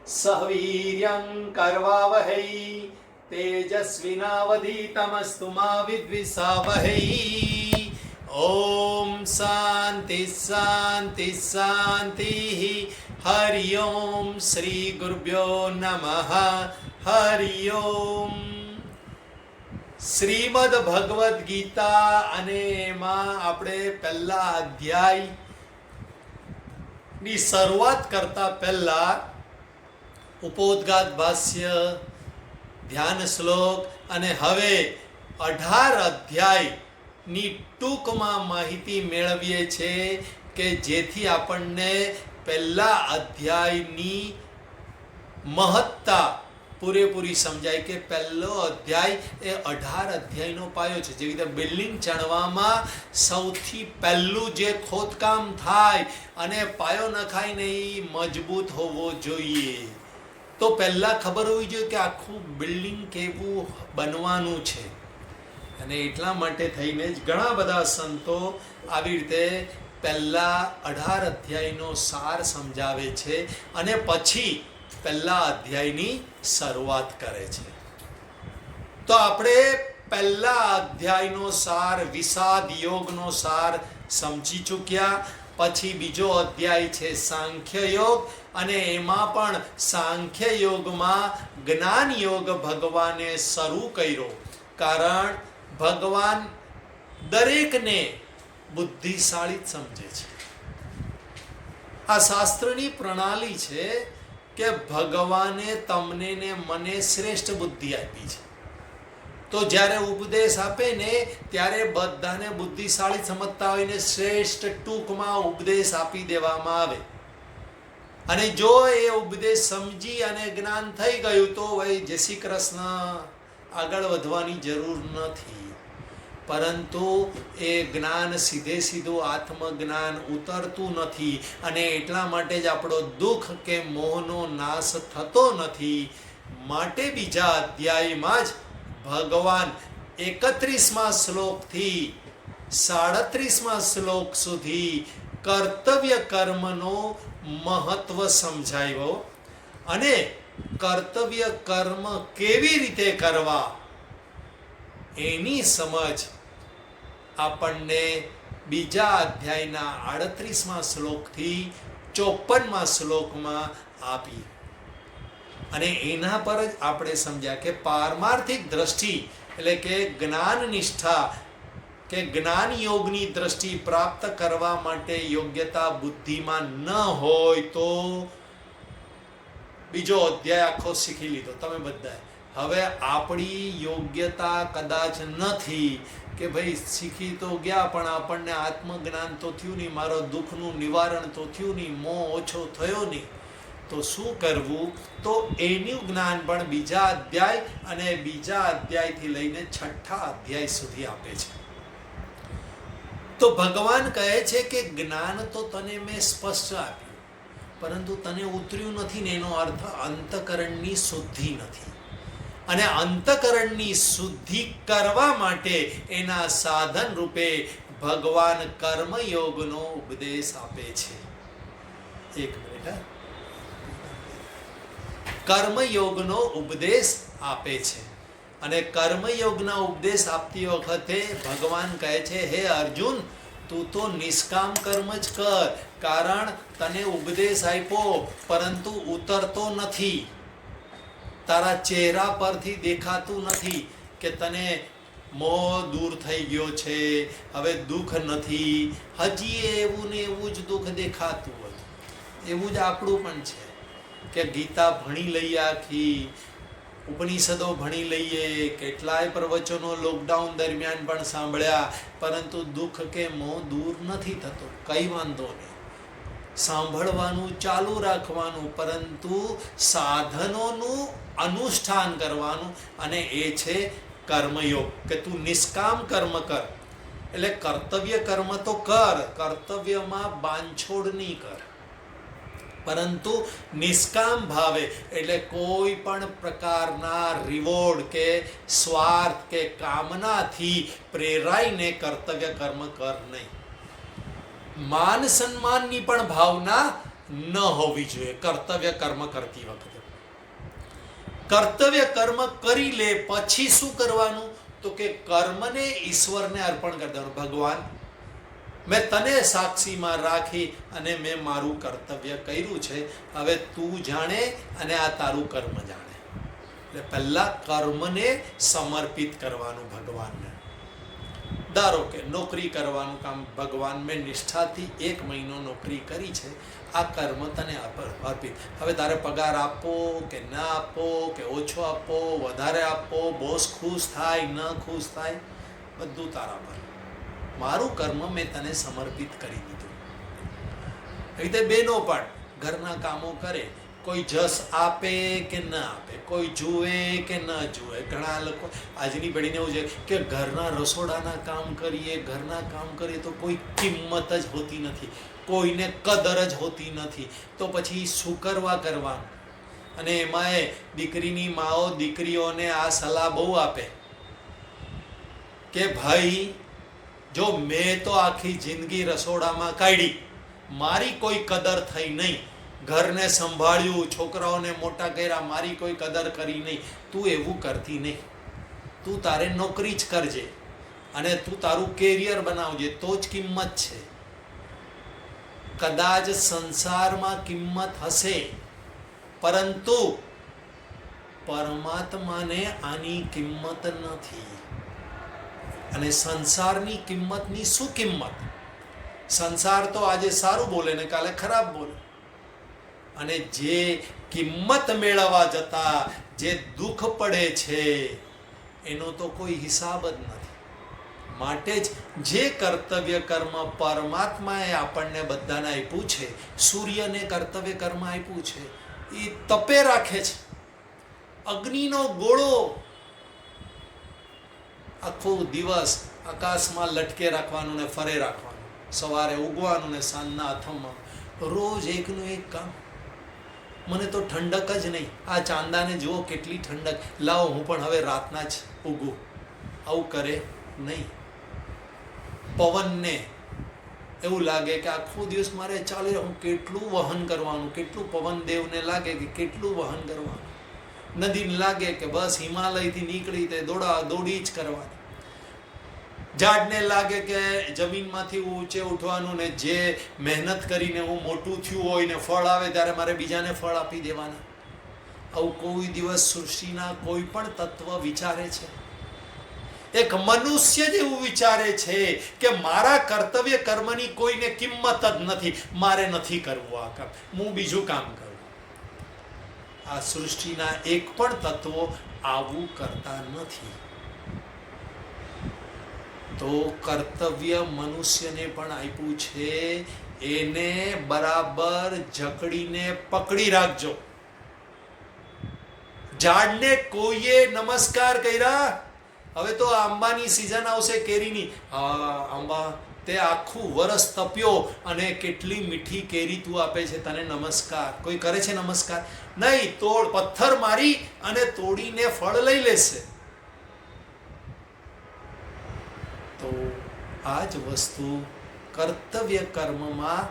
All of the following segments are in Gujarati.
સહવીર્યં કરવાવહૈ તેજસ્વિનાવધીતમસ્તુ મા વિદ્વિષાવહૈ. ઓમ શાંતિ શાંતિ શાંતિ. હરિ ઓમ શ્રી ગુરુભ્યો નમઃ. હરિ ઓમ. શ્રીમદ ભગવદ્ ગીતા અને એમાં આપણે પહેલા અધ્યાય ની શરૂઆત કરતા પહેલા ઉપોદ્ઘાત ભાષ્ય, ધ્યાન શ્લોક અને હવે 18 અધ્યાયની ટૂંકમાં માહિતી મેળવીએ છીએ કે જેથી આપણને પહેલા અધ્યાયની મહત્તા પૂરેપૂરી સમજાય કે પહેલો અધ્યાય એ 18 અધ્યાયનો પાયો છે. જેવી રીતે બિલ્ડિંગ ચણવામાં સૌથી પહેલું જે ખોદકામ થાય અને પાયો નખાય ને એ મજબૂત હોવો જોઈએ. તો પહેલા ખબર હોવી જોઈએ કે આખું બિલ્ડિંગ કેવું બનવાનું છે. અને એટલા માટે થઈને જ ઘણા બધા સંતો આવી રીતે પહેલા 18 અધ્યાયનો સાર સમજાવે છે અને પછી પહેલા અધ્યાયની શરૂઆત કરે છે. તો આપણે પહેલા અધ્યાયનો સાર, વિષાદ યોગનો સાર સમજી ચૂક્યા. પછી બીજો અધ્યાય છે સાંખ્ય યોગ અને એમાં પણ સાંખ્ય યોગમાં જ્ઞાન યોગ ભગવાને શરૂ કર્યો. કારણ ભગવાન દરેકને બુદ્ધિશાળી સમજે છે. આ શાસ્ત્રની પ્રણાલી છે કે ભગવાને તમને ને મને શ્રેષ્ઠ બુદ્ધિ આપી છે. તો જ્યારે ઉપદેશ આપે ને ત્યારે બધાને બુદ્ધિશાળી સમજતા હોય ને શ્રેષ્ઠ ટૂંકમાં ઉપદેશ આપી દેવામાં આવે. અને જો એ ઉપદેશ સમજી અને જ્ઞાન થઈ ગયું તો ભાઈ જય શ્રી કૃષ્ણ, આગળ વધવાની જરૂર નથી. પરંતુ એ જ્ઞાન સીધે સીધું આત્મજ્ઞાન ઉતરતું નથી અને એટલા માટે જ આપણો દુઃખ કે મોહનો નાશ થતો નથી. માટે બીજા અધ્યાયમાં જ ભગવાન 31મા શ્લોકથી 37મા શ્લોક સુધી કર્તવ્ય કર્મનો મહત્વ સમજાવ્યો અને કર્તવ્ય કર્મ કેવી રીતે કરવા એની સમજ આપણને બીજા અધ્યાયના 38મા શ્લોકથી 54મા શ્લોકમાં આપી. અને એના પર જ આપણે સમજ્યા કે પારમાર્થિક દ્રષ્ટિ એટલે કે જ્ઞાન નિષ્ઠા કે જ્ઞાન યોગની દ્રષ્ટિ પ્રાપ્ત કરવા માટે યોગ્યતા બુદ્ધિમાં ન હોય તો બીજો અધ્યાય આખો શીખી લીધો તમે બધાએ. હવે આપણી યોગ્યતા કદાચ નથી કે ભાઈ શીખી તો ગયા પણ આપણને આત્મજ્ઞાન તો થયું નહીં, મારો દુઃખનું નિવારણ તો થયું નહીં, મોહ ઓછો થયો નહીં. તો શું કરવું? તો એનું જ્ઞાન પણ બીજા અધ્યાય અને બીજા અધ્યાયથી લઈને 6થા અધ્યાય સુધી આપે છે. તો ભગવાન કહે છે કે જ્ઞાન તો તને મેં સ્પષ્ટ આપ્યું પરંતુ તને ઉતર્યું નથી ને એનો અર્થ અંતઃકરણની શુદ્ધિ નથી. અને અંતઃકરણની શુદ્ધિ કરવા માટે એના સાધન રૂપે ભગવાન કર્મયોગનો ઉપદેશ આપે છે. એક મિનિટ. કર્મયોગનો ઉપદેશ આપે છે અને કર્મયોગના ઉપદેશ આપતી વખતે ભગવાન કહે છે હે અર્જુન, તું તો નિષ્કામ કર્મ જ કર. કારણ તને ઉપદેશ આપ્યો પરંતુ ઉતરતો નથી, તારા ચહેરા પરથી દેખાતું નથી કે તને મોહ દૂર થઈ ગયો છે, હવે દુઃખ નથી. હજી એવું ને એવું જ દુઃખ દેખાતું હોય. એવું જ આપણું પણ છે કે ગીતા ભણી લઈએ, આખી ઉપનિષદો ભણી લઈએ, કેટલાય પ્રવચનો લોકડાઉન દરમિયાન પણ સાંભળ્યા પરંતુ દુઃખ કે મોહ દૂર નથી થતો. કઈ વાંધો નહીં, સાંભળવાનું ચાલુ રાખવાનું પરંતુ સાધનોનું અનુષ્ઠાન કરવાનું. અને એ છે કર્મયોગ કે તું નિષ્કામ કર્મ કર. એટલે કર્તવ્ય કર્મ તો કર, કર્તવ્યમાં બાંધછોડ નહીં કર પરંતુ નિષ્કામ ભાવે એટલે કોઈ પણ પ્રકારના રિવોર્ડ કે સ્વાર્થ કે કામનાથી પ્રેરાઈને કર્તવ્ય કર્મ કર નહીં. માન સન્માનની પણ ભાવના ન હોવી જોઈએ કર્તવ્ય કર્મ કરતી વખતે. કર્તવ્ય કર્મ કરી લે પછી શું કરવાનું? તો કે કર્મને ઈશ્વરને અર્પણ કરી દેવાનું. ભગવાન, મેં તને સાક્ષીમાં રાખી અને મેં મારું કર્તવ્ય કર્યું છે, હવે તું જાણે અને આ તારું કર્મ જાણે. એટલે પહેલા કર્મને સમર્પિત કરવાનું ભગવાનને. ધારો કે નોકરી કરવાનું કામ, ભગવાન મેં નિષ્ઠાથી 1 મહિનો નોકરી કરી છે, આ કર્મ તને અર્પિત. હવે તારે પગાર આપો કે ના આપો, કે ઓછો આપો, વધારે આપો, બોસ ખુશ થાય ન ખુશ થાય, બધું તારા પર. મારું કર્મ મેં તને સમર્પિત કરી દીધું. એ રીતે બહેનો પણ ઘરના કામો કરે, કોઈ જસ આપે કે ન આપે, કોઈ જુએ કે ન જુએ. ઘણા લોકો આજની પેઢીને એવું છે કે ઘરના રસોડાના કામ કરીએ, ઘરના કામ કરીએ તો કોઈ કિંમત જ હોતી નથી, કોઈને કદર જ હોતી નથી, તો પછી શું કરવાનું? અને એમાંય દીકરીની માઓ દીકરીઓને આ સલાહ બહુ આપે કે ભાઈ જો મેં તો આખી જિંદગી રસોડામાં કાઢી, મારી કોઈ કદર થઈ નહીં, ઘરને સંભાળ્યું, છોકરાઓને મોટા કર્યા, મારી કોઈ કદર કરી નહીં. તું એવું કરતી નહીં, તું તારે નોકરી જ કરજે અને તું તારું કેરિયર બનાવજે, તો જ કિંમત છે. કદાચ સંસારમાં કિંમત હશે, પરંતુ પરમાત્માને આની કિંમત નથી. અને સંસારની કિંમતની શું કિંમત? સંસાર તો આજે સારું બોલે ને કાલે ખરાબ બોલે. અને જે કિંમત મેળવવા જતા જે દુઃખ પડે છે એનો તો કોઈ હિસાબ જ નથી. માટે જ જે કર્તવ્ય કર્મ પરમાત્માએ આપણને બધાને આપ્યું છે, સૂર્યને કર્તવ્ય કર્મ આપ્યું છે, એ તપે રાખે છે. અગ્નિનો ગોળો આખો દિવસ આકાશમાં લટકે રાખવાનું ને ફરે રાખવાનું, સવારે ઉગવાનું ને સાંજના આથમમાં, રોજ એકનું એક કામ. મને તો ઠંડક જ નહીં. આ ચાંદાને જુઓ કેટલી ઠંડક, લાવો હું પણ હવે રાતના જ ઉગું. આવું કરે નહીં. પવનને એવું લાગે કે આખો દિવસ મારે ચાલે, હું કેટલું વહન કરવાનું, કેટલું પવનદેવને લાગે કે કેટલું વહન કરવાનું. નદીને લાગે કે બસ હિમાલયથી નીકળી તે દોડી જ કરવાની. ઝાડને લાગે કે જમીનમાંથી ઊંચે ઉઠવાનું, ને જે મહેનત કરીને હું મોટું થયું હોય ને ફળ આવે ત્યારે મારે બીજાને ફળ આપી દેવાના. આવું કોઈ દિવસ સૃષ્ટિના કોઈ પણ તત્વ વિચારે છે? એક મનુષ્ય જ એવું વિચારે છે કે મારા કર્તવ્ય કર્મની કોઈને કિંમત જ નથી, મારે નથી કરવું આ કામ, હું બીજું કામ કરું. આ સૃષ્ટિના એક પણ તત્વો આવું કરતા નથી. તો કર્તવ્ય મનુષ્યને પણ આપ્યું છે, એને બરાબર જકડીને પકડી રાખજો. ઝાડને કોઈએ નમસ્કાર કર્યા, હવે તો આંબાની સિઝન આવશે કેરીની, આંબા તે આખું વરસ તપ્યો અને કેટલી મીઠી કેરી તું આપે છે, તને નમસ્કાર. કોઈ કરે છે નમસ્કાર? નહીં. તોડ પથ્થર મારી અને તોડીને ફળ લઈ લેશે. તો આ જ વસ્તુ કર્તવ્ય કર્મમાં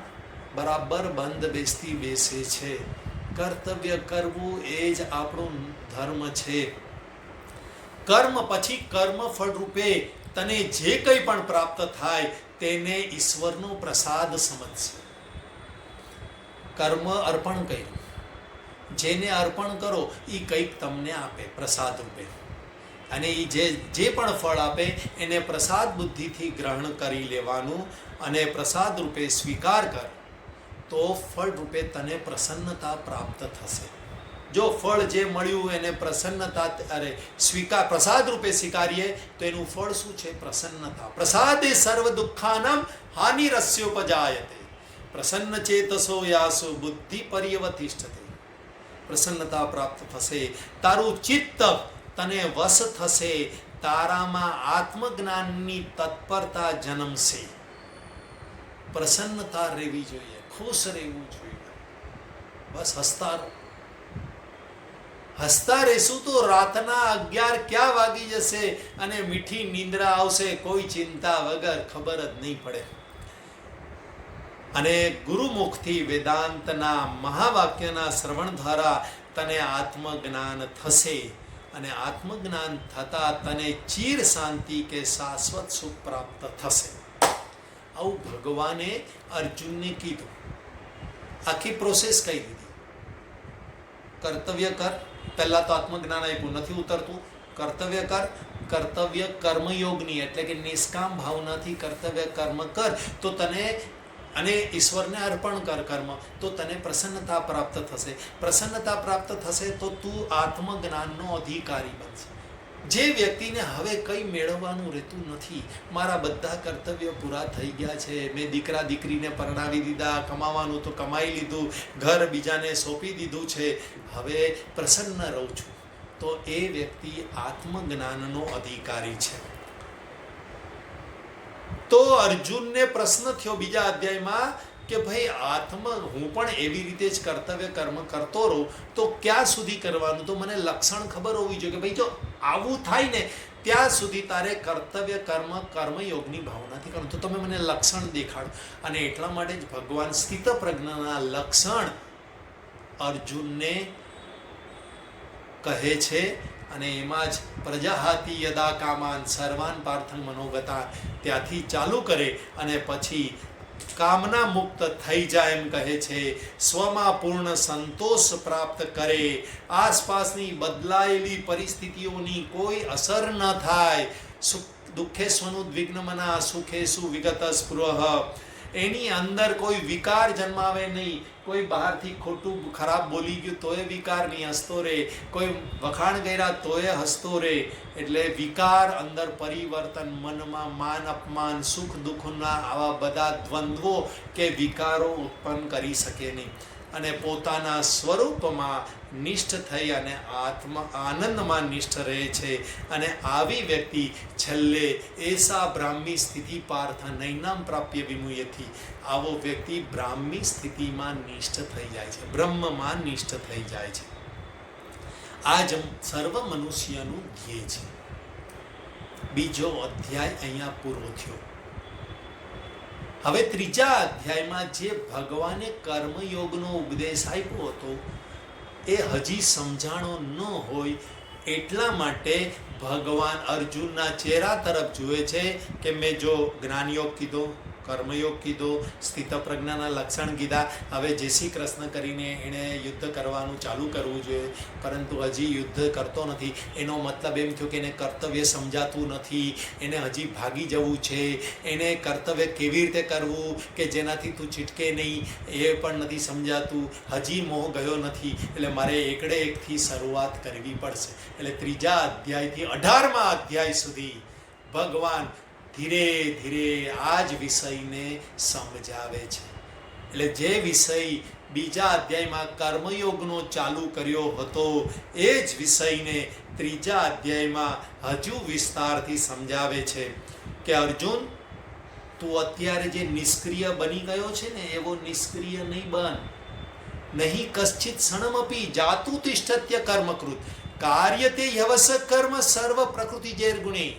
બરાબર બંધ બેસતી બેસે છે. કર્તવ્ય કરવું એ જ આપણું ધર્મ છે. કર્મ પછી કર્મ ફળ રૂપે તને જે કંઈ પણ પ્રાપ્ત થાય તેને ઈશ્વરનો પ્રસાદ સમજશે. કર્મ અર્પણ કર્યું, જેને અર્પણ કરો એ કંઈક તમને આપે પ્રસાદ રૂપે, અને એ જે પણ ફળ આપે એને પ્રસાદ બુદ્ધિથી ગ્રહણ કરી લેવાનું અને પ્રસાદ રૂપે સ્વીકાર કર, તો ફળ રૂપે તને પ્રસન્નતા પ્રાપ્ત થશે. જો ફળ જે મળ્યું એને પ્રસન્નતા પ્રસાદ રૂપે સ્વીકારીએ તો એનું ફળ શું છે? પ્રસન્નતા. પ્રસાદે સર્વ દુઃખાનામ હાનિરસ્યોપજાયતે પ્રસન્ન ચેતસો યાસો બુદ્ધિ પર્યવતિષ્ઠતે. પ્રસન્નતા પ્રાપ્ત થશે, તારું ચિત્ત તને વશ થશે, તારામાં આત્મજ્ઞાનની તત્પરતા જન્મશે. પ્રસન્નતા રહેવી જોઈએ, ખુશ રહેવું જોઈએ. બસ હસતા રહેશું તો રાતના 11 ક્યાં વાગી જશે અને મીઠી નિંદ્રા આવશે, કોઈ ચિંતા વગર, ખબર જ નહીં પડે. અને ગુરુમુખથી વેદાંતના મહાવાક્યના શ્રવણ દ્વારા તને આત્મજ્ઞાન થશે અને આત્મજ્ઞાન થતાં તને ચિર શાંતિ કે શાશ્વત સુખ પ્રાપ્ત થશે. આવું ભગવાને અર્જુનને કીધું. આખી પ્રોસેસ કહી દીધી. કર્તવ્ય કર, પહેલા તો આત્મજ્ઞાન આપ્યું, નથી ઉતરતું. કર્તવ્ય કર, કર્તવ્ય કર્મયોગની એટલે કે નિષ્કામ ભાવનાથી કર્તવ્ય કર્મ કર તો તને, અને ઈશ્વરને અર્પણ કર કર્મ, તો તને પ્રસન્નતા પ્રાપ્ત થશે. પ્રસન્નતા પ્રાપ્ત થશે તો તું આત્મજ્ઞાનનો અધિકારી બનશે. જે વ્યક્તિને હવે કંઈ મેળવવાનું રહેતું નથી, મારા બધા કર્તવ્ય પૂરા થઈ ગયા છે, મેં દીકરા દીકરીને પરણાવી દીધા, કમાવાનું તો કમાઈ લીધું, ઘર બીજાને સોંપી દીધું છે, હવે પ્રસન્ન રહું છું, તો એ વ્યક્તિ આત્મજ્ઞાનનો અધિકારી છે. તો અર્જુનને પ્રશ્ન થયો બીજા અધ્યાયમાં કે ભાઈ હું પણ એવી રીતે જ કર્તવ્ય કર્મ કરતો રહું તો ક્યાં સુધી કરવાનું? તો મને લક્ષણ ખબર હોવી જોઈએ કે ભાઈ જો આવું થાય ને ત્યાં સુધી તારે કર્તવ્ય કર્મ કર્મયોગની ભાવનાથી કરવું. તો તમે મને લક્ષણ દેખાડો. અને એટલા માટે જ ભગવાન સ્થિતપ્રજ્ઞના લક્ષણ અર્જુનને કહે છે. અને એમાં જ પ્રજાહાતિ યદા કામાન સર્વાન પાર્થં મનોગતા ત્યાંથી ચાલુ કરે અને પછી કામના મુક્ત થઈ જાય એમ કહે છે. સ્વમાં પૂર્ણ સંતોષ પ્રાપ્ત કરે, આસપાસની બદલાયેલી પરિસ્થિતિઓની કોઈ અસર ન થાય. દુઃખે સ્વનુદ્વિગ્નમના સુખેસુ વિગત સ્પૃહ, એની અંદર કોઈ વિકાર જન્માવે નહીં. કોઈ બહારથી ખોટું ખરાબ બોલી ગયું તોય વિકાર નહીં, હસતો રહે. કોઈ વખાણ કર્યા તોય હસતો રહે. એટલે વિકાર અંદર પરિવર્તન, મનમાં માન અપમાન, સુખ દુઃખના આવા બધા દ્વંદ્વો કે વિકારો ઉત્પન્ન કરી શકે નહીં. અને પોતાના સ્વરૂપમાં નિષ્ઠ થઈ અને આનંદમાં નિષ્ઠ રહે છે. અને આવી વ્યક્તિ છેલ્લે એસા બ્રાહ્મી સ્થિતિ પાર્થ નૈનામ પ્રાપ્ય વિમુયથી, આવો વ્યક્તિ બ્રાહ્મી સ્થિતિમાં નિષ્ઠ થઈ જાય છે, બ્રહ્મમાં નિષ્ઠ થઈ જાય છે. આ જ સર્વ મનુષ્યનું ધ્યેય છે. બીજો અધ્યાય અહીંયા પૂરો થયો. હવે ત્રીજા અધ્યાયમાં જે ભગવાને કર્મયોગનો ઉપદેશ આપ્યો હતો એ હજી સમજાણો ન હોય એટલા માટે ભગવાન અર્જુનના ચહેરા તરફ જુએ છે કે મેં જો જ્ઞાનયોગ કીધો, કર્મયોગ કીધો, સ્થિત પ્રજ્ઞાના લક્ષણ કીધા, હવે જય શ્રી કૃષ્ણ કરીને એણે યુદ્ધ કરવાનું ચાલુ કરવું જોઈએ, પરંતુ હજી યુદ્ધ કરતો નથી. એનો મતલબ એમ થયો કે એને કર્તવ્ય સમજાતું નથી, એને હજી ભાગી જવું છે, એને કર્તવ્ય કેવી રીતે કરવું કે જેનાથી તું છિટકે નહીં એ પણ નથી સમજાતું, હજી મોહ ગયો નથી. એટલે મારે એકડે એકથી શરૂઆત કરવી પડશે. એટલે ત્રીજા અધ્યાયથી 18મા અધ્યાય સુધી ભગવાન ધીરે ધીરે આ જ વિષયને સમજાવે છે. એટલે જે વિષય બીજા અધ્યાયમાં કર્મયોગનો ચાલુ કર્યો હતો એ જ વિષયને ત્રીજા અધ્યાયમાં હજુ વિસ્તારથી સમજાવે છે કે અર્જુન, તું અત્યારે જે નિષ્ક્રિય બની ગયો છે ને એવો નિષ્ક્રિય નહીં બન. નહીં કશ્ચિત ક્ષણમપી જાતુ તિષ્ઠત્ય કર્મકૃત કાર્યતે યવસ કર્મ સર્વ પ્રકૃતિ જૈર્ગુણે.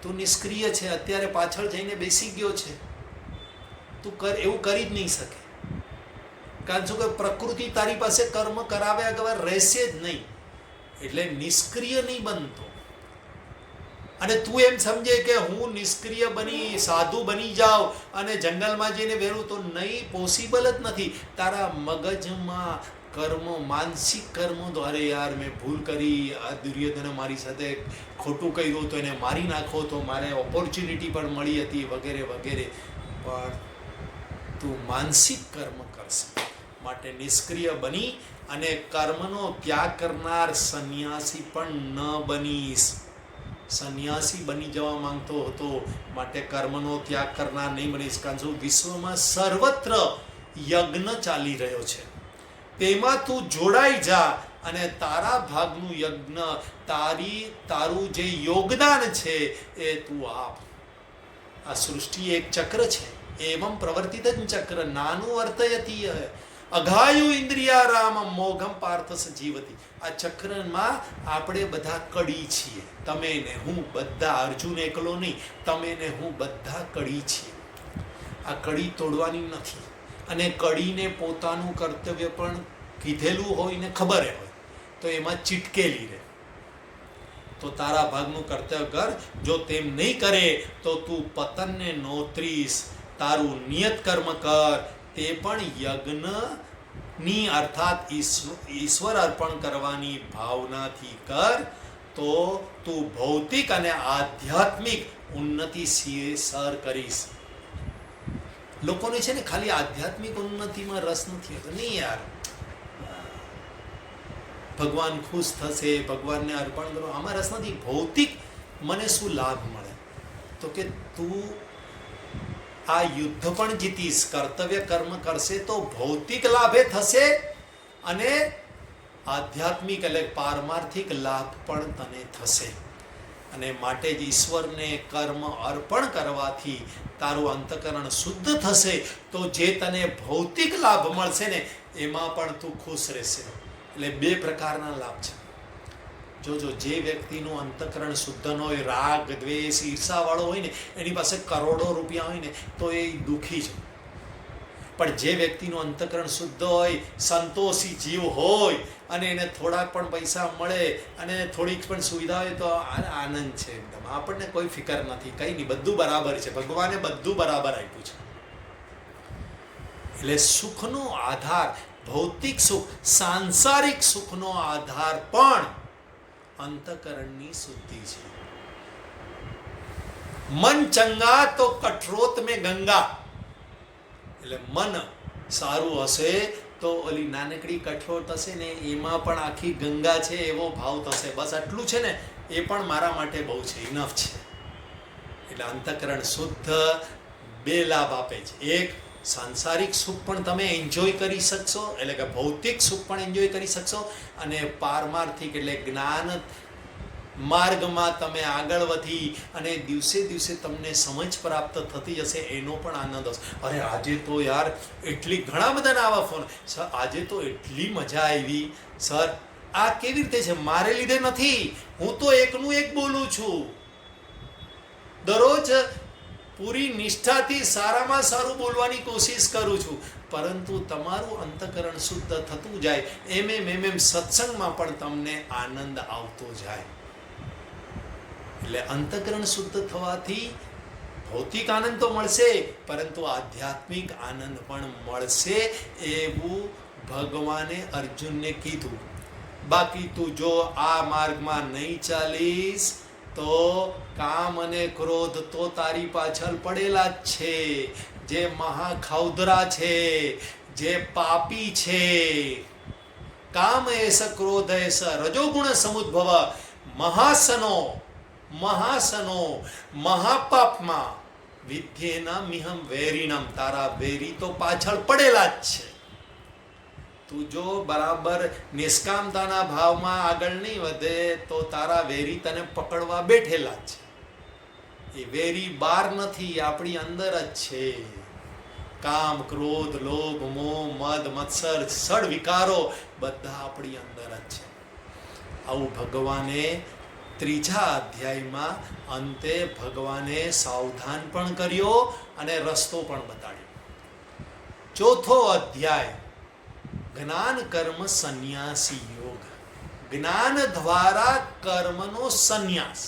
તું નિષ્ક્રિય છે, અત્યારે પાછળ જઈને બેસી ગયો છે, તું એવું કરી જ નહીં શકે. કારણ શું કે પ્રકૃતિ તારી પાસે કર્મ કરાવ્યા વગર રહેશે જ નહીં. એટલે નિષ્ક્રિય નહીં બનતો. અને તું એમ સમજે કે હું નિષ્ક્રિય બની સાધુ બની જાઉં અને જંગલમાં જઈને બેરું તો નહીં, પોસિબલ જ નથી. તારા મગજમાં કર્મો, માનસિક કર્મો દ્વારા યાર મેં ભૂલ કરી, આ દુર્યોધને મારી સાથે ખોટું કર્યું તો એને મારી નાખો તો મારે ઓપોર્ચ્યુનિટી પણ મળી હતી વગેરે વગેરે. પણ તું માનસિક કર્મ કરશે માટે નિષ્ક્રિય બની અને કર્મનો ત્યાગ કરનાર સંન્યાસી પણ ન બનીશ. સંન્યાસી બની જવા માંગતો હતો માટે કર્મનો ત્યાગ કરનાર નહીં બનીશ. કારણ શું વિશ્વમાં સર્વત્ર યજ્ઞ ચાલી રહ્યો છે, તેમાં તું જોડાઈ જા અને તારા ભાગનું યજ્ઞ, તારું જે યોગદાન છે એ તું આપ. આ સૃષ્ટિ એક ચક્ર છે, એવમ પ્રવર્તિત ચક્ર નાનું વર્તયતી અઘાયુ ઇન્દ્રિયારામ મોઘમ પાર્થસ જીવતી. આ ચક્રમાં આપણે બધા કડી છીએ, તમે ને હું બધા. અર્જુન એકલો નહીં, તમે ને હું બધા કડી છીએ. આ કડી તોડવાની નથી. અને કડીને પોતાનું કર્તવ્ય પણ કીધેલું હોય ને ખબર હોય તો એમાં ચીટકેલી રહે. તો તારા ભાગનું કર્તવ્ય કર. જો તેમ નહીં કરે તો તું પતનને નોતરીશ. તારું નિયત કર્મ કર, તે પણ યજ્ઞની અર્થાત ઈશ્વર અર્પણ કરવાની ભાવનાથી કર. તો તું ભૌતિક અને આધ્યાત્મિક ઉન્નતિ સર કરીશ. લોકોને છે ને ખાલી આધ્યાત્મિક ઉન્નતિમાં રસ નથી હોતો. નહીં યાર, ભગવાન ખુશ થશે, ભગવાનને અર્પણ કરો, આમાં રસ નથી. ભૌતિક મને શું લાભ મળે? તો કે તું આ યુદ્ધ પણ જીતીશ, કર્તવ્ય કર્મ કરશે તો ભૌતિક લાભે થશે અને આધ્યાત્મિક એટલે પારમાર્થિક લાભ પણ તને થશે. અને માટે જ ઈશ્વરને કર્મ અર્પણ કરવાથી તારું અંતઃકરણ શુદ્ધ થશે. તો જે તને ભૌતિક લાભ મળશે ને એમાં પણ તું ખુશ રહેશે. એટલે બે પ્રકારના લાભ છે. જોજો, જે વ્યક્તિનું અંતઃકરણ શુદ્ધ ન હોય, રાગ દ્વેષ ઈર્ષાવાળો હોય ને, એની પાસે કરોડો રૂપિયા હોય ને તો એ દુઃખી છે. પણ જે વ્યક્તિનું અંતઃકરણ શુદ્ધ હોય, સંતોષી જીવ હોય અને એને થોડાક પણ પૈસા મળે અને થોડીક પણ સુવિધા હોય તો આનંદ છે એકદમ. આપણને કોઈ ફિકર નથી, કંઈ નહીં, બધું બરાબર છે. ભગવાને બધું બરાબર આપ્યું છે. એટલે સુખનો આધાર, ભૌતિક સુખ, સાંસારિક સુખનો આધાર પણ અંતઃકરણની શુદ્ધિ છે. મન ચંગા તો કઠરોત મેં ગંગા. એટલે મન સારું હશે તો ઓલી નાનકડી કઠોળ થશે ને એમાં પણ આખી ગંગા છે એવો ભાવ થશે. બસ આટલું છે ને એ પણ મારા માટે બહુ છે, ઇનફ છે. એટલે અંતઃકરણ શુદ્ધ બે લાભ આપે છે. એક, સાંસારિક સુખ પણ તમે એન્જોય કરી શકશો, એટલે કે ભૌતિક સુખ પણ એન્જોય કરી શકશો. અને પારમાર્થિક એટલે જ્ઞાન માર્ગમાં તમે આગળ વધી અને દિવસે દિવસે તમને સમજ પ્રાપ્ત થતી જશે, એનો પણ આનંદ હશે. અરે આજે તો યાર એટલી, ઘણા બધાના આવા ફોન, સર આજે તો એટલી મજા આવી સર. આ કેવી રીતે છે? મારે લીધે નથી, હું તો એકનું એક બોલું છું. દરરોજ પૂરી નિષ્ઠાથી સારામાં સારું બોલવાની કોશિશ કરું છું. પરંતુ તમારું અંતઃકરણ શુદ્ધ થતું જાય એમ સત્સંગમાં પણ તમને આનંદ આવતો જાય. એટલે અંતઃકરણ શુદ્ધ થવાથી ભૌતિક આનંદ તો મળશે પરંતુ આધ્યાત્મિક આનંદ પણ મળશે એવું ભગવાને અર્જુનને કીધું. બાકી તું જો આ માર્ગમાં નહીં ચાલીશ તો કામ અને ક્રોધ તો તારી પાછળ પડેલા જ છે. જે મહાખાઉદરા છે, જે પાપી છે. કામ એસ ક્રોધ એસ રજોગુણ સમુદ્ભવ મહાસનો મહાપાપમાં વિદ્યેના મિહમ વેરીણમ. તારા વેરી તો પાછળ પડેલા જ છે. તું જો બરાબર નિષ્કામતાના ભાવમાં આગળ નહીં વધે તો તારા વેરી તને પકડવા બેઠેલા છે. એ વેરી બહાર નથી, આપણી અંદર જ છે. કામ, ક્રોધ, લોભ, મોહ, મદ, મત્સર, સડ વિકારો બધા આપણી અંદર જ છે. આવું ભગવાને ત્રીજા અધ્યાયમાં અંતે ભગવાને સાવધાન પણ કર્યો અને રસ્તો પણ બતાડ્યો. ચોથો અધ્યાય જ્ઞાન કર્મ સંન્યાસી યોગ. જ્ઞાન દ્વારા કર્મનો સંન્યાસ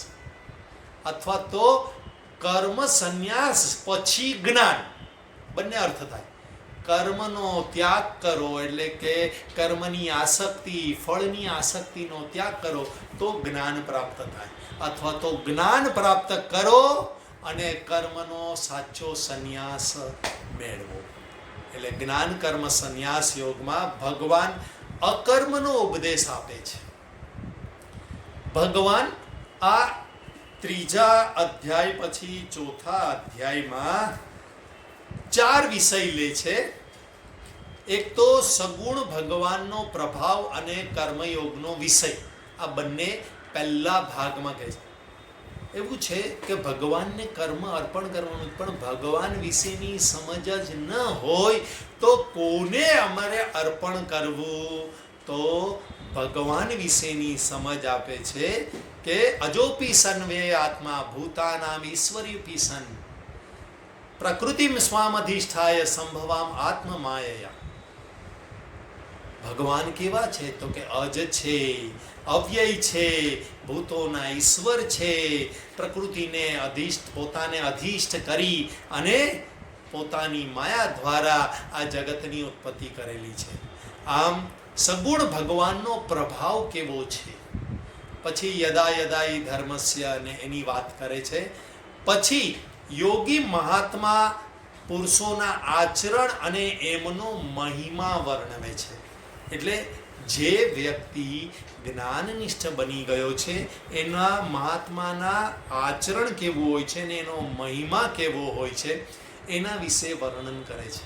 અથવા તો કર્મ સંન્યાસ પછી જ્ઞાન, બંને અર્થ થાય. કર્મનો ત્યાગ કરો એટલે કે કર્મની આસક્તિ, ફળની આસક્તિનો ત્યાગ કરો તો જ્ઞાન પ્રાપ્ત થાય. અથવા તો જ્ઞાન પ્રાપ્ત કરો અને કર્મનો સાચો સંન્યાસ મેળવો. એટલે જ્ઞાન કર્મ સંન્યાસ યોગમાં ભગવાન અકર્મનો ઉપદેશ આપે છે. ભગવાન આ ત્રીજા અધ્યાય પછી ચોથા અધ્યાયમાં 4 વિષય લે છે. એક તો સગુણ ભગવાનનો પ્રભાવ અને કર્મયોગનો વિષય. આ બંને પહેલા ભાગમાં કહે છે. એવું છે કે ભગવાનને કર્મ અર્પણ કરવાનું, પણ ભગવાન વિશેની સમજ જ ન હોય તો કોને અમારે અર્પણ કરવું? તો ભગવાન વિશેની સમજ આપે છે કે અજોપી સન્વે આત્મા ભૂતાનામ ઈશ્વર્યુપી સન. પ્રકૃતિમ સ્વામધિષ્ઠાય સંભવામ આત્મમાયયા. ભગવાન કેવા છે? તો કે અજ છે, અવ્યય છે, ભૂતોના ઈશ્વર છે, પ્રકૃતિને પોતાને અધિષ્ઠ કરી અને પોતાની માયા દ્વારા આ જગતની ઉત્પત્તિ કરેલી છે. આમ સગુણ ભગવાનનો પ્રભાવ કેવો છે. પછી યદા યદા ઈ ધર્મસ્ય અને એની વાત કરે છે. પછી યોગી મહાત્મા પુરુષોના આચરણ અને એમનો મહિમા વર્ણવે છે. એટલે જે વ્યક્તિ જ્ઞાનનિષ્ઠ બની ગયો છે એના મહાત્માના આચરણ કેવું હોય છે ને એનો મહિમા કેવો હોય છે એના વિશે વર્ણન કરે છે.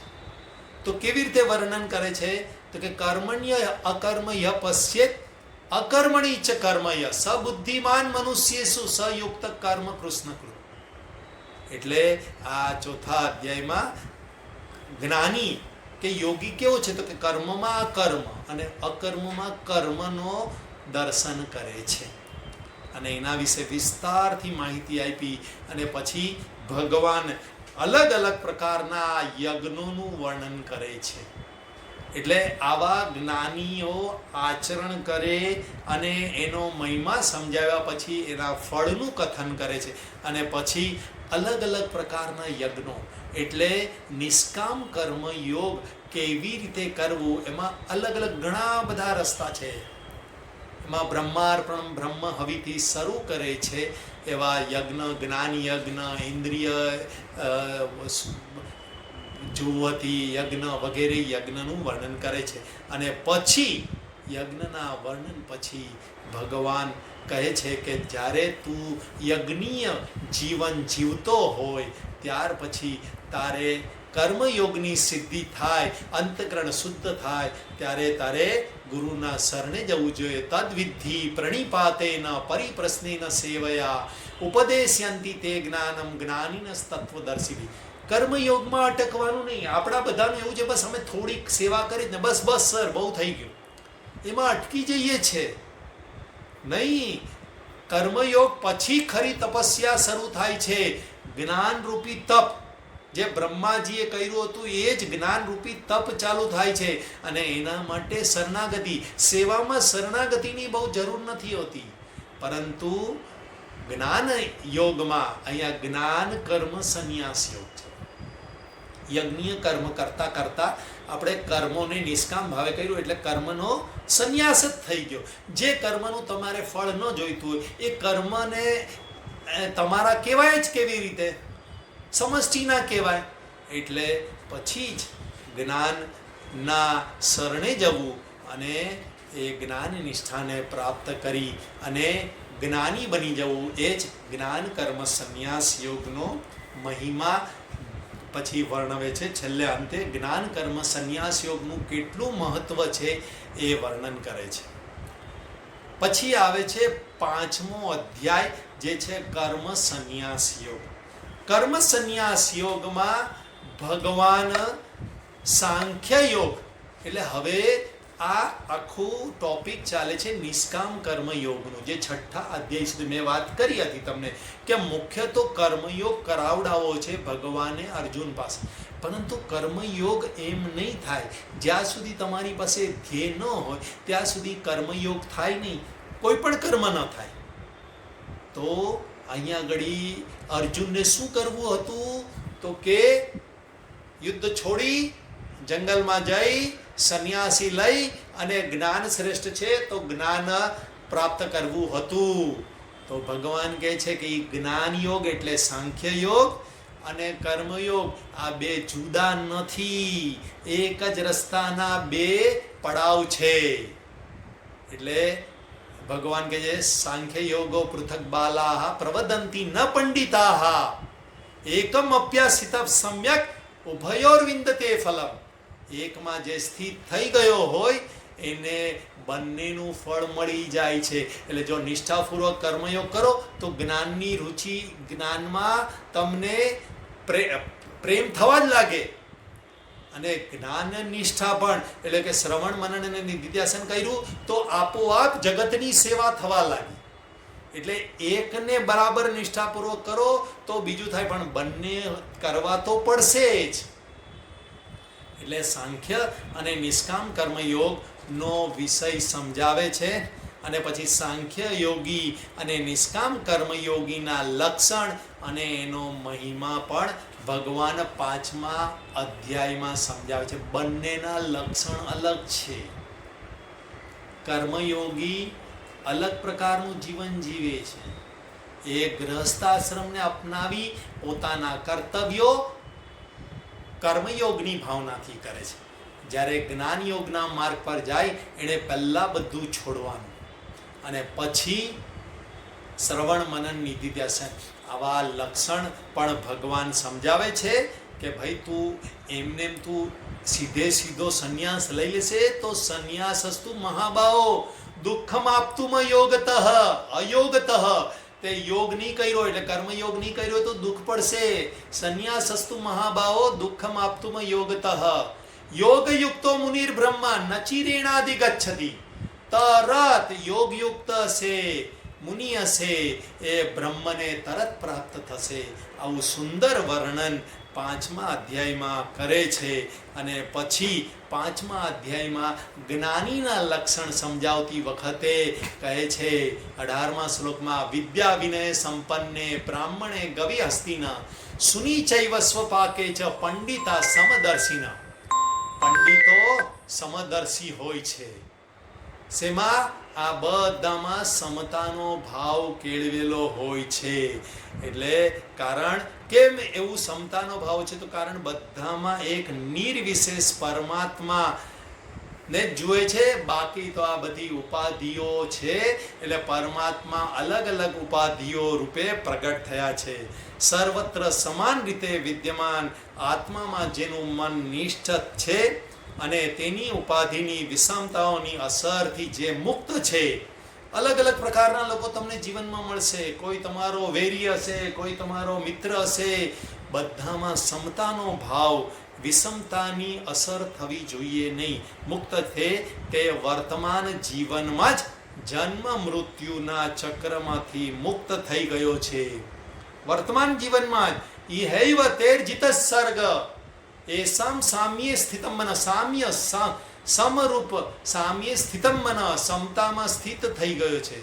તો કેવી રીતે વર્ણન કરે છે? તો કે કર્મણ્ય અકર્મય પશ્યેત અકર્મણી ચ કર્મય સબુદ્ધિમાન મનુષ્યેષુ સયુક્ત કર્મ કૃષ્ણકૃત. એટલે આ ચોથા અધ્યાયમાં જ્ઞાની કે યોગી કેવો છે? તો કે કર્મમાં અકર્મ અને અકર્મમાં કર્મનો દર્શન કરે છે. અને એના વિશે વિસ્તારથી માહિતી આપી. અને પછી ભગવાન અલગ અલગ પ્રકારના યજ્ઞોનું વર્ણન કરે છે. એટલે આવા જ્ઞાનીઓ આચરણ કરે અને એનો મહિમા સમજાવ્યા પછી એના ફળનું કથન કરે છે. અને પછી અલગ અલગ પ્રકારના યજ્ઞો એટલે નિષ્કામ કર્મ યોગ કેવી રીતે કરવું એમાં અલગ અલગ ઘણા બધા રસ્તા છે. એમાં બ્રહ્માર્પણ બ્રહ્મ હવિથી શરૂ કરે છે એવા યજ્ઞ, જ્ઞાન યજ્ઞ, ઇન્દ્રિય જુવતી યજ્ઞ વગેરે યજ્ઞનું વર્ણન કરે છે. અને પછી યજ્ઞના વર્ણન પછી ભગવાન કહે છે કે જ્યારે તું યજ્ઞીય જીવન જીવતો હોય ત્યાર પછી તારે કર્મયોગની સિદ્ધિ થાય, અંતકરણ શુદ્ધ થાય ત્યારે તારે ગુરુના શરણે જવું જોઈએ. તદ્વિધિ પ્રણિપાતેન પરિપ્રશ્નેન સેવયા ઉપદેશ્યંતિ તે જ્ઞાનમ જ્ઞાનિનસ તત્વદર્શિભિ. કર્મયોગમાં અટકવાનું નહીં. આપણા બધાનું એવું છે બસ અમે થોડીક સેવા કરી ને બસ સર બહુ થઈ ગયું એમાં અટકી જઈએ છે. નહીં, કર્મયોગ પછી ખરી તપસ્યા શરૂ થાય છે. જ્ઞાનરૂપી તપ જે બ્રહ્માજીએ કર્યું હતું એ જ જ્ઞાનરૂપી તપ ચાલુ થાય છે. અને એના માટે શરણાગતિ, સેવામાં શરણાગતિની બહુ જરૂર નથી હોતી. પરંતુ જ્ઞાન યોગમાં અહીંયા જ્ઞાન કર્મ સંન્યાસ યોગ છે. યજ્ઞીય કર્મ કરતા કરતા આપણે કર્મોને નિષ્કામ ભાવે કર્યું એટલે કર્મનો સંન્યાસ જ થઈ ગયો. જે કર્મનું તમારે ફળ ન જોઈતું હોય એ કર્મને તમારા કહેવાય જ કેવી રીતે? સમષ્ટિના કહેવાય. એટલે પછી જ જ્ઞાનના શરણે જવું અને એ જ્ઞાન નિષ્ઠાને પ્રાપ્ત કરી અને જ્ઞાની બની જવું એ જ જ્ઞાન કર્મ સંન્યાસ યોગનો મહિમા પછી વર્ણવે છે. છેલ્લે અંતે જ્ઞાન કર્મ સંન્યાસ યોગનું કેટલું મહત્વ છે એ વર્ણન કરે છે. પછી આવે છે 5મો અધ્યાય જે છે કર્મ સંન્યાસ યોગ. કર્મ સંન્યાસ યોગમાં ભગવાન સાંખ્ય યોગ એટલે હવે આ આખું ટોપિક ચાલે છે નિષ્કામ કર્મયોગનું. જે 6થા અધ્યાય સુધી મેં વાત કરી હતી તમને કે મુખ્ય તો કર્મયોગ કરાવડાવો છે ભગવાને અર્જુન પાસે. પરંતુ કર્મયોગ એમ નહીં થાય જ્યાં સુધી તમારી પાસે ધ્યેય ન હોય ત્યાં સુધી કર્મયોગ થાય નહીં, કોઈ પણ કર્મ ન થાય. તો અહીંયા આગળ અર્જુનને શું કરવું હતું? તો કે યુદ્ધ છોડી જંગલમાં જઈ સંન્યાસી લઈ અને જ્ઞાન શ્રેષ્ઠ છે તો જ્ઞાન પ્રાપ્ત કરવું હતું. તો ભગવાન કહે છે કે જ્ઞાન યોગ એટલે સાંખ્ય યોગ અને કર્મયોગ આ બે જુદા નથી, એક જ રસ્તાના બે પડાવ છે. એટલે ભગવાન કહે છે સાંખ્ય યોગો પૃથક બાલાહ પ્રવદંતી ન પંડિતાહ એકમ અભ્યાસિત સમ્યક ઉભયોર વિંદતે ફલમ. એકમાં જે સ્થિત થઈ ગયો હોય એને બંનેનું ફળ મળી જાય છે. એટલે જો નિષ્ઠાપૂર્વક કર્મયોગ કરો તો જ્ઞાનની રુચિ, જ્ઞાનમાં તમને પ્રેમ થવા જ લાગે. અને જ્ઞાન નિષ્ઠા પણ એટલે કે શ્રવણ મનન અને નિધિધ્યાસન કર્યું તો આપોઆપ જગતની સેવા થવા લાગી. એટલે એકને બરાબર નિષ્ઠાપૂર્વક કરો તો બીજું થાય, પણ બંને કરવા તો પડશે જ. એટલે સાંખ્ય અને નિષ્કામ કર્મયોગનો વિષય સમજાવે છે. અને પછી સાંખ્ય યોગી અને નિષ્કામ કર્મયોગીના લક્ષણ અને એનો મહિમા પણ ભગવાન 5મા અધ્યાયમાં સમજાવે છે. બંનેના લક્ષણ અલગ છે. કર્મયોગી અલગ પ્રકારનું જીવન જીવે છે. એ ગૃહસ્થાશ્રમને અપનાવી પોતાના કર્તવ્યો કર્મયોગની ભાવનાથી કરે છે. જ્યારે જ્ઞાન યોગના માર્ગ પર જાય એણે પહેલાં બધું છોડવાનું અને પછી શ્રવણ મનન નિધિધ્યાસન. આવા લક્ષણ પણ ભગવાન સમજાવે છે કે ભાઈ તું એમને તું સીધો સંન્યાસ લઈ લેશે તો સંન્યાસસ્તુ મહાબાહો દુઃખમ આપતું યોગતઃ અયોગતઃ. તે યોગ નહીં કર્યો એટલે કર્મયોગ નહીં કર્યો તો દુઃખ પડશે. સંન્યાસસ્તુ મહાબાહો દુઃખમ આપતું યોગતઃ. યોગયુક્તો મુનિર બ્રહ્મા નચિરેણાધિગચ્છતિ. તરત યોગયુક્ત હશે, મુનિ હશે, એ બ્રહ્મને તરત પ્રાપ્ત થશે. આવું સુંદર વર્ણન 5મા અધ્યાયમાં કરે છે. અને પછી 5મા અધ્યાયમાં જ્ઞાનીના લક્ષણ સમજાવતી વખતે કહે છે 18મા શ્લોકમાં, વિદ્યા વિનય સંપન્ને બ્રાહ્મણે ગવિ હસ્તિના સુનિચૈવ સ્વપાકે ચ પંડિતા સમદર્શિના. પંડિતો સમદર્શી હોય છે. શેમાં? આ બધામાં સમતાનો ભાવ કેળવેલો હોય છે. એટલે કારણ કેમ એવું સમતાનો ભાવ છે? તો કારણ બધામાં એક નિર્વિશેષ પરમાત્મા ને જુએ છે. બાકી તો આ બધી ઉપાધિઓ છે. એટલે પરમાત્મા અલગ અલગ ઉપાધિઓ રૂપે પ્રગટ થયા છે. સર્વત્ર સમાન રીતે વિદ્યમાન આત્મામાં જેનું મન નિષ્ઠ છે અને તેની ઉપાધિની વિષમતાઓની અસરથી જે મુક્ત છે. અલગ અલગ પ્રકારના લોકો તમને જીવનમાં મળશે. કોઈ તમારો વેરી હશે, કોઈ તમારો મિત્ર હશે. બધામાં સમતાનો ભાવ, વિષમતાની અસર થવી જોઈએ નહીં. મુક્ત છે તે વર્તમાન જીવનમાં જ જન્મ મૃત્યુના ચક્રમાંથી મુક્ત થઈ ગયો છે. વર્તમાન જીવનમાં જ ઇહૈવ તેર્જિત સર્ગ એસામ સામ્યે સ્થિતમ મન. સામ્ય સમરૂપ સામ્યે સ્થિતમ મન, સમતામાં સ્થિત થઈ ગયો છે.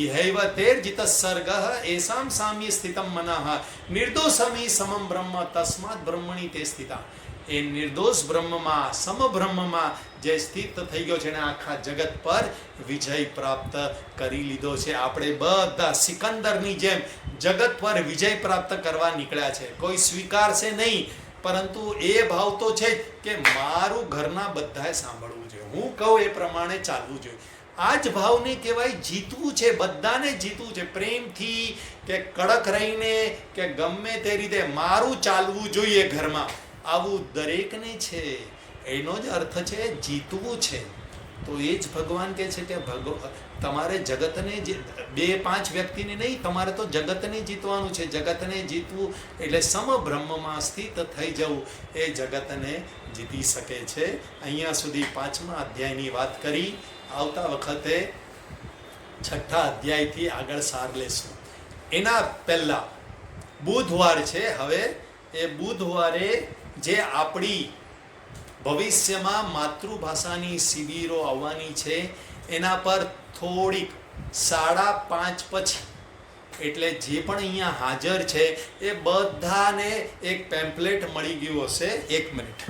ઇહૈવ તેર્જિત સર્ગ એસામ સામ્યે સ્થિતમ મનઃ નિર્દોષમી સમમ બ્રહ્મ તસ્માત બ્રહ્મણી તે સ્થિતા. એ નિર્દોષ બ્રહ્મમાં, સમબ્રહ્મમાં જે સ્થિત થઈ ગયો છે એને આખા જગત પર વિજય પ્રાપ્ત કરી લીધો છે. આપણે બધા સિકંદરની જેમ જગત પર વિજય પ્રાપ્ત કરવા નીકળ્યા છે. કોઈ સ્વીકારશે નહીં, પરંતુ એ ભાવ તો છે કે મારું ઘરના બધાએ સાંભળવું જોઈએ, હું કહું એ પ્રમાણે ચાલવું જોઈએ. આ જ ભાવને કહેવાય જીતવું છે. બધાને જીતવું છે. પ્રેમથી કે કડક રહીને કે ગમે તે રીતે મારું ચાલવું જોઈએ ઘરમાં, આવું દરેકને છે. એનો જ અર્થ છે જીતવું છે. તો એ જ ભગવાન કહે છે કે તમારે જગતને 2-5 વ્યક્તિને નહીં, તમારે તો જગતને જીતવાનું છે. જગતને જીતવું એટલે સમબ્રહ્મમાં સ્થિત થઈ જવું, એ જગતને જીતી શકે છે. અહીંયા સુધી 5મા અધ્યાયની વાત કરી. આવતા વખતે 6થા અધ્યાયથી આગળ સાર લેશું. એના પહેલા બુધવાર છે. હવે એ બુધવારે જે આપણી ભવિષ્યમાં માતૃભાષાની શિબિરો આવવાની છે એના પર થોડીક 5:30 પછી, એટલે જે પણ અહીંયા હાજર છે એ બધાને એક પેમ્પલેટ મળી ગયું હશે. 1 મિનિટ.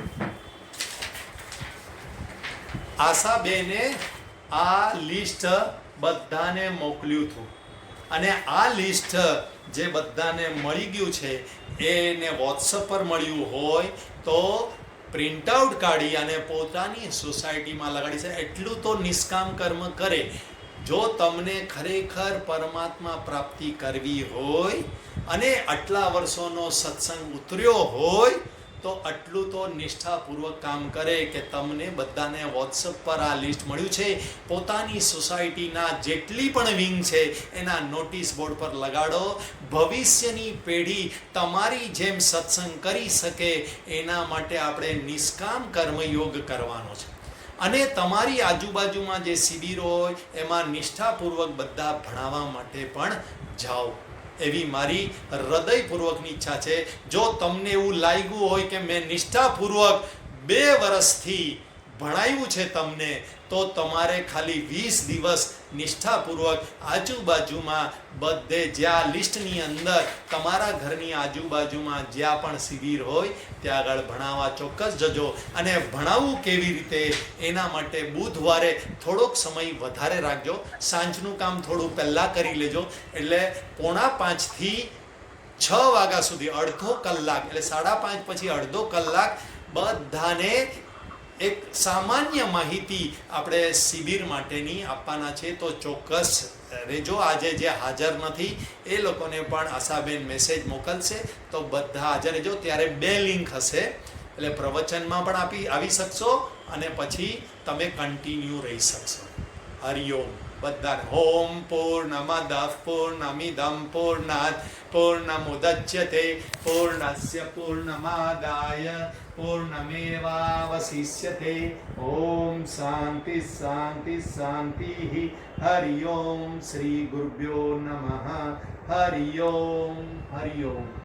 આશાબેને આ લિસ્ટ બધાને મોકલ્યું હતું અને આ લિસ્ટ જે બધાને મળી ગયું છે એને વોટ્સઅપ પર મળ્યું હોય તો પ્રિન્ટ આઉટ કાઢી અને પોતાની સોસાયટીમાં લગાડી છે. એટલું તો નિષ્કામ કર્મ કરે. જો તમને ખરેખર પરમાત્મા પ્રાપ્તિ કરવી હોય અને આટલા વર્ષોનો સત્સંગ ઉતર્યો હોય તો આટલું તો નિષ્ઠાપૂર્વક કામ કરે કે તમને બધાને વોટ્સઅપ પર આ લિસ્ટ મળ્યું છે. પોતાની સોસાયટીના જેટલી પણ વિંગ છે એના નોટિસ બોર્ડ પર લગાડો. ભવિષ્યની પેઢી તમારી જેમ સત્સંગ કરી શકે એના માટે આપણે નિષ્કામ કર્મયોગ કરવાનો છે. અને તમારી આજુબાજુમાં જે શિબિરો હોય એમાં નિષ્ઠાપૂર્વક બધા ભણાવવા માટે પણ જાઓ એવી મારી હૃદયપૂર્વકની ઈચ્છા છે. જો તમને એવું લાગ્યું હોય કે મેં નિષ્ઠાપૂર્વક 2 વર્ષથી ભણાવ્યું છે તમને, તો તમારે ખાલી 20 દિવસ નિષ્ઠાપૂર્વક આજુબાજુમાં બધે જ્યાં લિસ્ટની અંદર તમારા ઘરની આજુબાજુમાં જ્યાં પણ શિબિર હોય ત્યાં આગળ ભણાવવા ચોક્કસ જજો. અને ભણાવવું કેવી રીતે એના માટે બુધવારે થોડોક સમય વધારે રાખજો. સાંજનું કામ થોડું પહેલાં કરી લેજો, એટલે 4:45 થી 6 વાગ્યા સુધી અડધો કલાક, એટલે 5:30 પછી અડધો કલાક બધાને એક સામાન્ય માહિતી આપણે શિબિર માટેની આપવાના છે. તો ચોક્કસ રહેજો. આજે જે હાજર નથી એ લોકોને પણ આશાબેન મેસેજ મોકલશે, તો બધા હાજર રહેજો. ત્યારે 2 લિંક હશે, એટલે પ્રવચનમાં પણ આવી શકશો અને પછી તમે કન્ટિન્યુ રહી શકશો. હરિઓમ. બધાને ઓમ પૂર્ણમદ પૂર્ણમિદં પૂર્ણાત પૂર્ણમુદચ્યતે પૂર્ણસ્ય પૂર્ણમાદાય પૂર્ણમેવાવશિષ્યતે. ઓમ શાંતિ શાંતિ શાંતિ. હરિ ઓમ. શ્રી ગુરુભ્યો નમઃ. હરિ ઓમ. હરિ ઓમ.